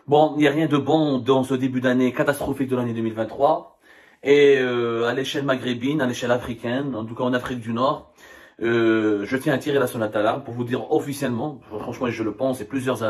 Bon, il n'y a rien de bon dans ce début d'année catastrophique de l'année 2023. Et à l'échelle maghrébine, à l'échelle africaine, en tout cas en Afrique du Nord, je tiens à tirer la sonnette d'alarme pour vous dire officiellement, franchement je le pense et plusieurs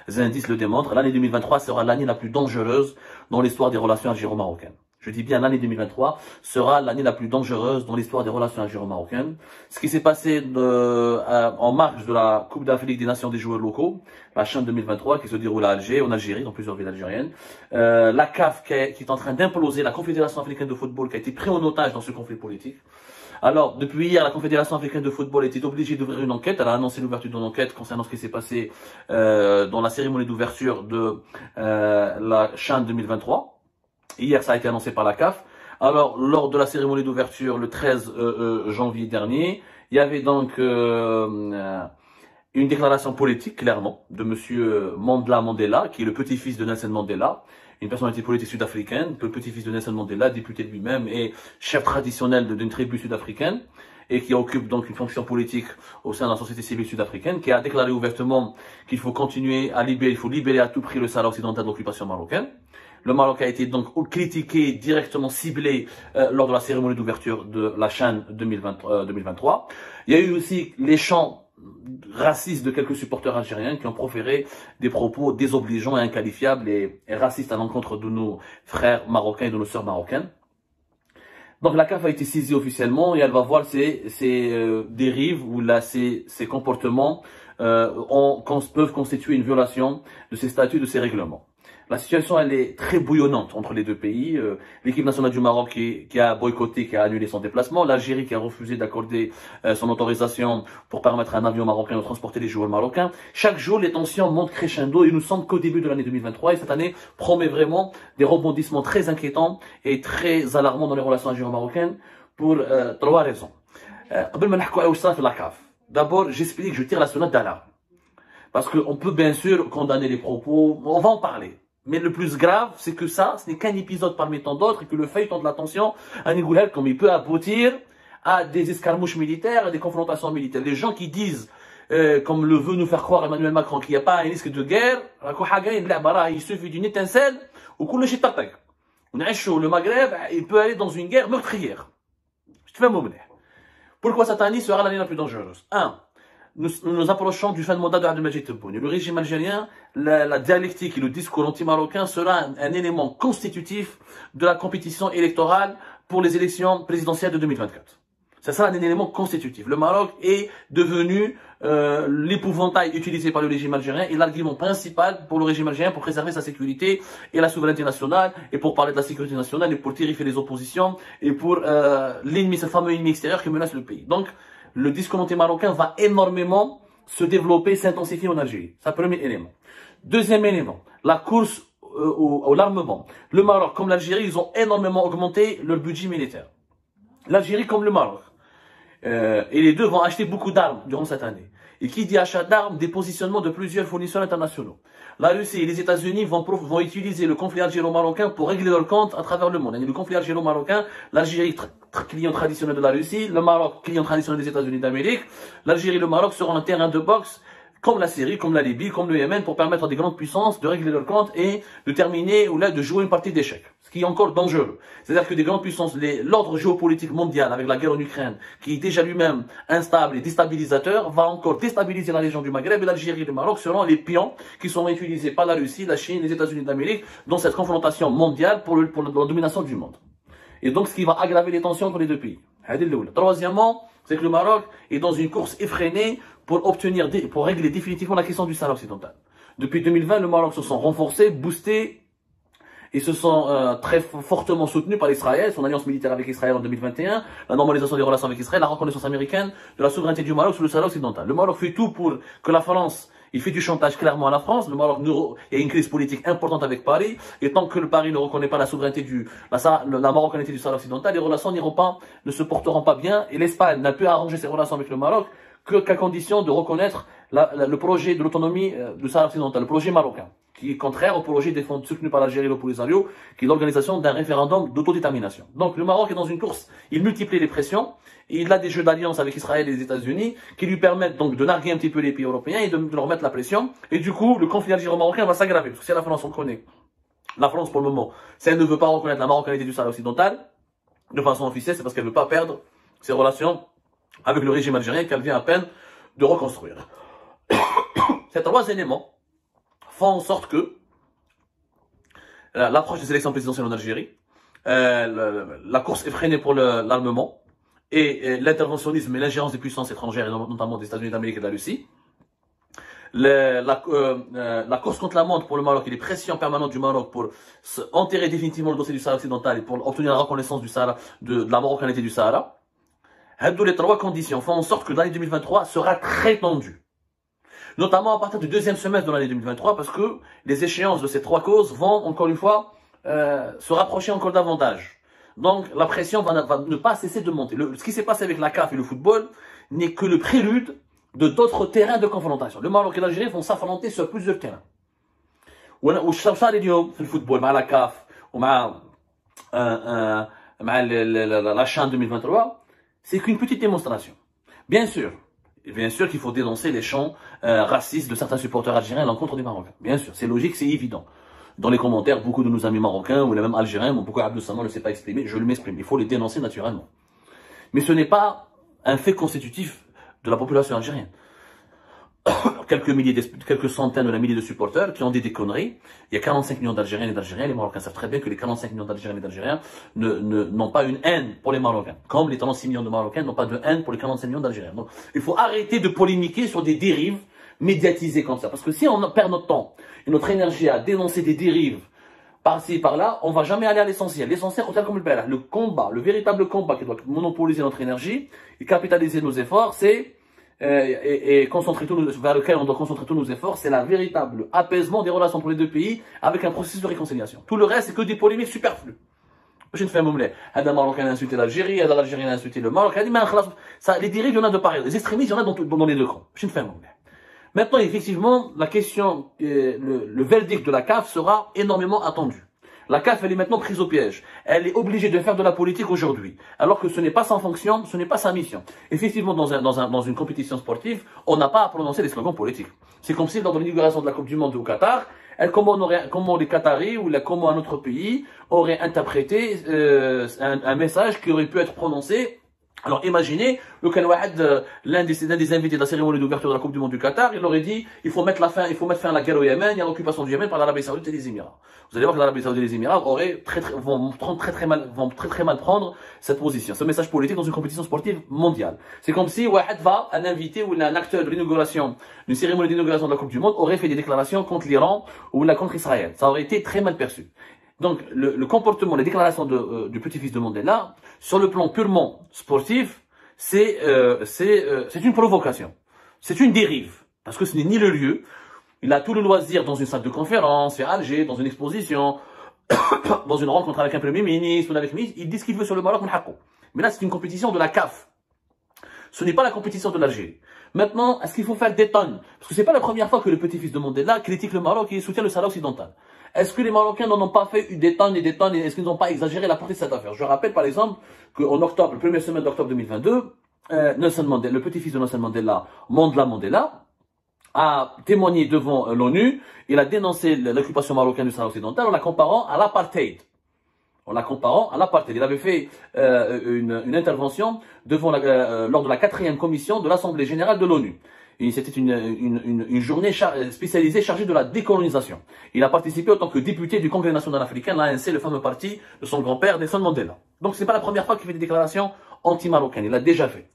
indices le démontrent, l'année 2023 sera l'année la plus dangereuse dans l'histoire des relations algéro-marocaines. Je dis bien l'année 2023 sera l'année la plus dangereuse dans l'histoire des relations algéro-marocaines. Ce qui s'est passé en marge de la Coupe d'Afrique des Nations des joueurs locaux, la CHAN 2023 qui se déroule à Alger, en Algérie, dans plusieurs villes algériennes. La CAF qui est en train d'imploser, la Confédération africaine de football qui a été prise en otage dans ce conflit politique. Alors, depuis hier, la Confédération africaine de football était obligée d'ouvrir une enquête. Elle a annoncé l'ouverture d'une enquête concernant ce qui s'est passé dans la cérémonie d'ouverture de la CHAN 2023. Hier, ça a été annoncé par la CAF. Alors, lors de la cérémonie d'ouverture, le 13 janvier dernier, il y avait donc une déclaration politique, clairement, de monsieur Mandela, qui est le petit-fils de Nelson Mandela, une personnalité politique sud-africaine, le petit-fils de Nelson Mandela, député de lui-même et chef traditionnel d'une tribu sud-africaine, et qui occupe donc une fonction politique au sein de la société civile sud-africaine, qui a déclaré ouvertement qu'il faut continuer à libérer, il faut libérer à tout prix le Sahara occidental de l'occupation marocaine. Le Maroc a été donc critiqué, directement ciblé lors de la cérémonie d'ouverture de la CHAN 2023. Il y a eu aussi les chants racistes de quelques supporters algériens qui ont proféré des propos désobligeants et inqualifiables et racistes à l'encontre de nos frères marocains et de nos sœurs marocaines. Donc la CAF a été saisie officiellement et elle va voir ces dérives ou là ces comportements peuvent constituer une violation de ces statuts, de ces règlements. La situation, elle est très bouillonnante entre les deux pays. L'équipe nationale du Maroc qui a boycotté, qui a annulé son déplacement. L'Algérie qui a refusé d'accorder son autorisation pour permettre à un avion marocain de transporter les joueurs marocains. Chaque jour, les tensions montent crescendo et nous semble qu'au début de l'année 2023, et cette année promet vraiment des rebondissements très inquiétants et très alarmants dans les relations algéro-marocaines pour trois raisons. D'abord, j'explique, je tire la sonnette d'alarme. Parce qu'on peut bien sûr condamner les propos, on va en parler. Mais le plus grave, c'est que ça, ce n'est qu'un épisode parmi tant d'autres et que le feuilleton de la tension, comme il peut aboutir à des escarmouches militaires, à des confrontations militaires. Les gens qui disent, comme le veut nous faire croire Emmanuel Macron, qu'il n'y a pas un risque de guerre, il suffit d'une étincelle, ou le Maghreb, il peut aller dans une guerre meurtrière. Pourquoi cette année sera l'année la plus dangereuse? Nous nous approchons du fin de mandat de Abdelmadjid Tebboune. Le régime algérien, la dialectique et le discours anti-marocain sera un élément constitutif de la compétition électorale pour les élections présidentielles de 2024. Ça sera un élément constitutif. Le Maroc est devenu l'épouvantail utilisé par le régime algérien et l'argument principal pour le régime algérien pour préserver sa sécurité et la souveraineté nationale et pour parler de la sécurité nationale et pour terrifier les oppositions et pour l'ennemi, ce fameux ennemi extérieur qui menace le pays. Donc, le discours anti-marocain va énormément se développer, s'intensifier en Algérie. C'est le premier élément. Deuxième élément, la course au l'armement. Le Maroc comme l'Algérie, ils ont énormément augmenté leur budget militaire. L'Algérie comme le Maroc. Et les deux vont acheter beaucoup d'armes durant cette année. Et qui dit achat d'armes, des positionnements de plusieurs fournisseurs internationaux. La Russie et les États-Unis vont utiliser le conflit algéro-marocain pour régler leur compte à travers le monde. Le conflit algéro-marocain, l'Algérie, client traditionnel de la Russie, le Maroc, client traditionnel des États-Unis d'Amérique, l'Algérie et le Maroc seront un terrain de boxe comme la Syrie, comme la Libye, comme le Yémen, pour permettre à des grandes puissances de régler leur compte et de terminer ou là de jouer une partie d'échecs. Ce qui est encore dangereux. C'est-à-dire que des grandes puissances, l'ordre géopolitique mondial avec la guerre en Ukraine, qui est déjà lui-même instable et déstabilisateur, va encore déstabiliser la région du Maghreb et l'Algérie et le Maroc seront les pions qui seront utilisés par la Russie, la Chine, les États-Unis d'Amérique dans cette confrontation mondiale pour la domination du monde. Et donc ce qui va aggraver les tensions entre les deux pays. Troisièmement, c'est que le Maroc est dans une course effrénée pour régler définitivement la question du Sahara occidental. Depuis 2020, le Maroc se sent renforcé, boosté, et se sont très fortement soutenus par Israël, son alliance militaire avec Israël en 2021, la normalisation des relations avec Israël, la reconnaissance américaine de la souveraineté du Maroc sur le Sahara occidental. Le Maroc fait tout pour que la France, il fait du chantage clairement à la France. Le Maroc, il y a une crise politique importante avec Paris, et tant que le Paris ne reconnaît pas la souveraineté la marocanité du Sahara occidental, les relations ne se porteront pas bien, et l'Espagne n'a pu arranger ses relations avec le Maroc qu'à condition de reconnaître le projet de l'autonomie du Sahara occidental, le projet marocain, qui est contraire au projet soutenu par l'Algérie et le Polisario, qui est l'organisation d'un référendum d'autodétermination. Donc le Maroc est dans une course, il multiplie les pressions, et il a des jeux d'alliance avec Israël et les États-Unis qui lui permettent donc de narguer un petit peu les pays européens et de leur mettre la pression. Et du coup, le conflit algéro-marocain va s'aggraver, parce que si la France, on connaît, la France pour le moment, si elle ne veut pas reconnaître la marocanité du Sahara occidental, de façon officielle, c'est parce qu'elle ne veut pas perdre ses relations avec le régime algérien qu'elle vient à peine de reconstruire. Ces trois éléments font en sorte que l'approche des élections présidentielles en Algérie, la course effrénée pour l'armement et l'interventionnisme et l'ingérence des puissances étrangères, et notamment des États-Unis d'Amérique et de la Russie, la course contre la montre pour le Maroc et les pressions permanentes du Maroc pour enterrer définitivement le dossier du Sahara occidental et pour obtenir la reconnaissance du Sahara, de la marocanité du Sahara, les trois conditions font en sorte que l'année 2023 sera très tendue. Notamment à partir du deuxième semestre de l'année 2023, parce que les échéances de ces trois causes vont, encore une fois, se rapprocher encore davantage. Donc, la pression va ne pas cesser de monter. Ce qui s'est passé avec la CAF et le football n'est que le prélude de d'autres terrains de confrontation. Le Maroc et l'Algérie vont s'affronter sur plusieurs terrains. Le football, la CAF, la CHAN 2023, c'est qu'une petite démonstration. Bien sûr qu'il faut dénoncer les chants racistes de certains supporters algériens à l'encontre des Marocains. Bien sûr, c'est logique, c'est évident. Dans les commentaires, beaucoup de nos amis marocains ou les mêmes algériens, beaucoup Abdou Samad ne sait pas exprimer, je m'exprime. Il faut les dénoncer naturellement. Mais ce n'est pas un fait constitutif de la population algérienne. Quelques centaines de milliers de supporters qui ont dit des conneries. Il y a 45 millions d'Algériens et d'Algériens. Les Marocains savent très bien que les 45 millions d'Algériens et d'Algériens n'ont pas une haine pour les Marocains. Comme les 36 millions de Marocains n'ont pas de haine pour les 45 millions d'Algériens. Donc, il faut arrêter de polémiquer sur des dérives médiatisées comme ça. Parce que si on perd notre temps et notre énergie à dénoncer des dérives par-ci, par-là, on va jamais aller à l'essentiel. L'essentiel, comme le combat, le véritable combat qui doit monopoliser notre énergie et capitaliser nos efforts, c'est et concentrer vers lequel on doit concentrer tous nos efforts, c'est la véritable apaisement des relations entre les deux pays avec un processus de réconciliation. Tout le reste, c'est que des polémiques superflues. Je ne fais un moumlet. Un Marocain a insulté l'Algérie, un Algérien a insulté le Maroc. Les dérives, il y en a de pareil. Les extrémistes, il y en a dans les deux camps. Je ne fais un moumlet. Maintenant, effectivement, la question, le verdict de la CAF sera énormément attendu. La CAF, elle est maintenant prise au piège. Elle est obligée de faire de la politique aujourd'hui. Alors que ce n'est pas sa fonction, ce n'est pas sa mission. Effectivement, dans une compétition sportive, on n'a pas à prononcer des slogans politiques. C'est comme si lors de l'inauguration de la Coupe du Monde au Qatar, comment les Qataris ou comment un autre pays aurait interprété un message qui aurait pu être prononcé. Alors imaginez, l'un des invités de la cérémonie d'ouverture de la Coupe du Monde du Qatar, il aurait dit il faut mettre fin à la guerre au Yémen, il y a l'occupation du Yémen par l'Arabie Saoudite et les Émirats. Vous allez voir que l'Arabie Saoudite et les Émirats vont très mal prendre cette position, ce message politique dans une compétition sportive mondiale. C'est comme si un invité ou un acteur de l'inauguration, d'une cérémonie d'inauguration de la Coupe du Monde aurait fait des déclarations contre l'Iran ou contre Israël. Ça aurait été très mal perçu. Donc, le comportement, les déclarations du petit-fils de Mandela, sur le plan purement sportif, c'est une provocation. C'est une dérive. Parce que ce n'est ni le lieu. Il a tout le loisir dans une salle de conférence, à Alger, dans une exposition, dans une rencontre avec un premier ministre, ou avec un ministre. Il dit ce qu'il veut sur le Maroc, mais là, c'est une compétition de la CAF. Ce n'est pas la compétition de l'Algérie. Maintenant, est-ce qu'il faut faire des tonnes? Parce que c'est pas la première fois que le petit-fils de Mandela critique le Maroc et soutient le Sahara occidental. Est-ce que les Marocains n'en ont pas fait des tonnes et des tonnes et est-ce qu'ils n'ont pas exagéré la portée de cette affaire? Je rappelle par exemple qu'en octobre, le premier semaine d'octobre 2022, Nelson Mandela, le petit-fils de Nelson Mandela, Mandela, a témoigné devant l'ONU. Il a dénoncé l'occupation marocaine du Sahara occidental en la comparant à l'apartheid. Il avait fait une intervention lors de la 4e commission de l'Assemblée générale de l'ONU. C'était une journée spécialisée chargée de la décolonisation. Il a participé en tant que député du Congrès national africain, l'ANC, le fameux parti de son grand-père, Nelson Mandela. Donc c'est pas la première fois qu'il fait des déclarations anti-marocaines, il l'a déjà fait.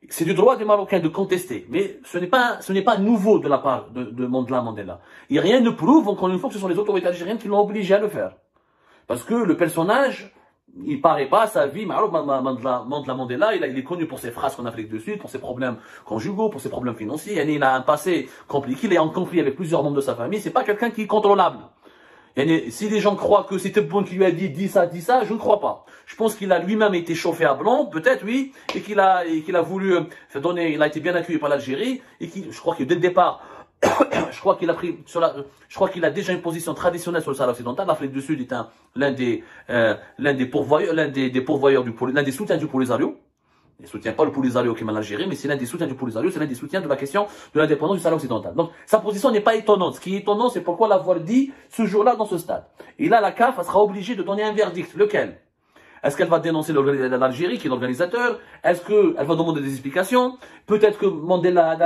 C'est du droit des Marocains de contester, mais ce n'est pas nouveau de la part de Mandela. Et rien ne prouve, encore une fois, que ce sont les autorités algériennes qui l'ont obligé à le faire. Parce que le personnage, il paraît pas sa vie, Mandela, il est connu pour ses phrases en Afrique du Sud, pour ses problèmes conjugaux, pour ses problèmes financiers. Il a un passé compliqué, il est en conflit avec plusieurs membres de sa famille, c'est pas quelqu'un qui est contrôlable. Si les gens croient que c'était bon qui lui a dit ça, je ne crois pas. Je pense qu'il a lui-même été chauffé à blanc, peut-être oui, et qu'il a voulu il a été bien accueilli par l'Algérie, et je crois que dès le départ, Je crois qu'il a pris je crois qu'il a déjà une position traditionnelle sur le Sahara occidental. L'Afrique du Sud est l'un des pourvoyeurs, l'un des soutiens du Polisario. Il ne soutient pas le Polisario qui est en Algérie, mais c'est l'un des soutiens du Polisario, c'est l'un des soutiens de la question de l'indépendance du Sahara occidental. Donc, sa position n'est pas étonnante. Ce qui est étonnant, c'est pourquoi l'avoir dit ce jour-là dans ce stade. Et là, la CAF sera obligée de donner un verdict. Lequel? Est-ce qu'elle va dénoncer l'Algérie, qui est l'organisateur? Est-ce qu'elle va demander des explications? Peut-être que Mandela,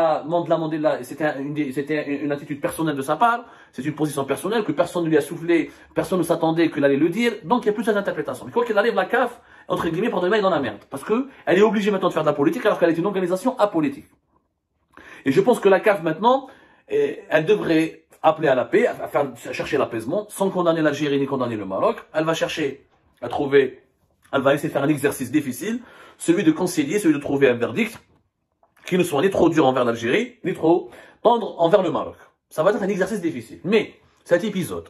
c'était une attitude personnelle de sa part. C'est une position personnelle que personne ne lui a soufflé, personne ne s'attendait qu'il allait le dire. Donc, il y a plusieurs interprétations. Mais quoi qu'il arrive, la CAF, entre guillemets, pour de mailles dans la merde. Parce que elle est obligée maintenant de faire de la politique alors qu'elle est une organisation apolitique. Et je pense que la CAF maintenant, elle devrait appeler à la paix, à chercher l'apaisement, sans condamner l'Algérie ni condamner le Maroc. Elle va chercher à trouver, elle va essayer de faire un exercice difficile, celui de concilier, celui de trouver un verdict qui ne soit ni trop dur envers l'Algérie, ni trop tendre envers le Maroc. Ça va être un exercice difficile. Mais cet épisode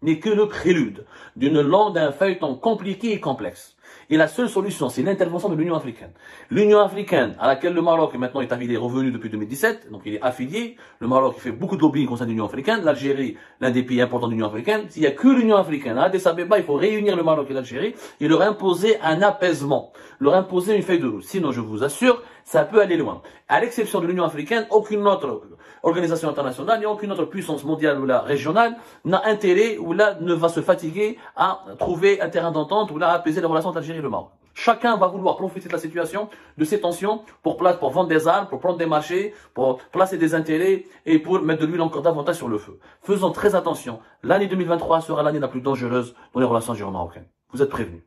n'est que le prélude d'un feuilleton compliqué et complexe. Et la seule solution, c'est l'intervention de l'Union africaine. L'Union africaine, à laquelle le Maroc maintenant est affilié, revenu depuis 2017, donc il est affilié. Le Maroc fait beaucoup de lobbying concernant l'Union africaine. L'Algérie, l'un des pays importants de l'Union africaine. S'il n'y a que l'Union africaine, à Addis Abeba, il faut réunir le Maroc et l'Algérie et leur imposer un apaisement, leur imposer une feuille de route. Sinon, je vous assure, ça peut aller loin. À l'exception de l'Union africaine, aucune autre organisation internationale, ni aucune autre puissance mondiale ou là régionale n'a intérêt ou là ne va se fatiguer à trouver un terrain d'entente ou là à apaiser les relations entre l'Algérie et le Maroc. Chacun va vouloir profiter de la situation, de ces tensions, pour vendre des armes, pour prendre des marchés, pour placer des intérêts et pour mettre de l'huile encore davantage sur le feu. Faisons très attention. L'année 2023 sera l'année la plus dangereuse dans les relations algéro-marocaines. Vous êtes prévenus.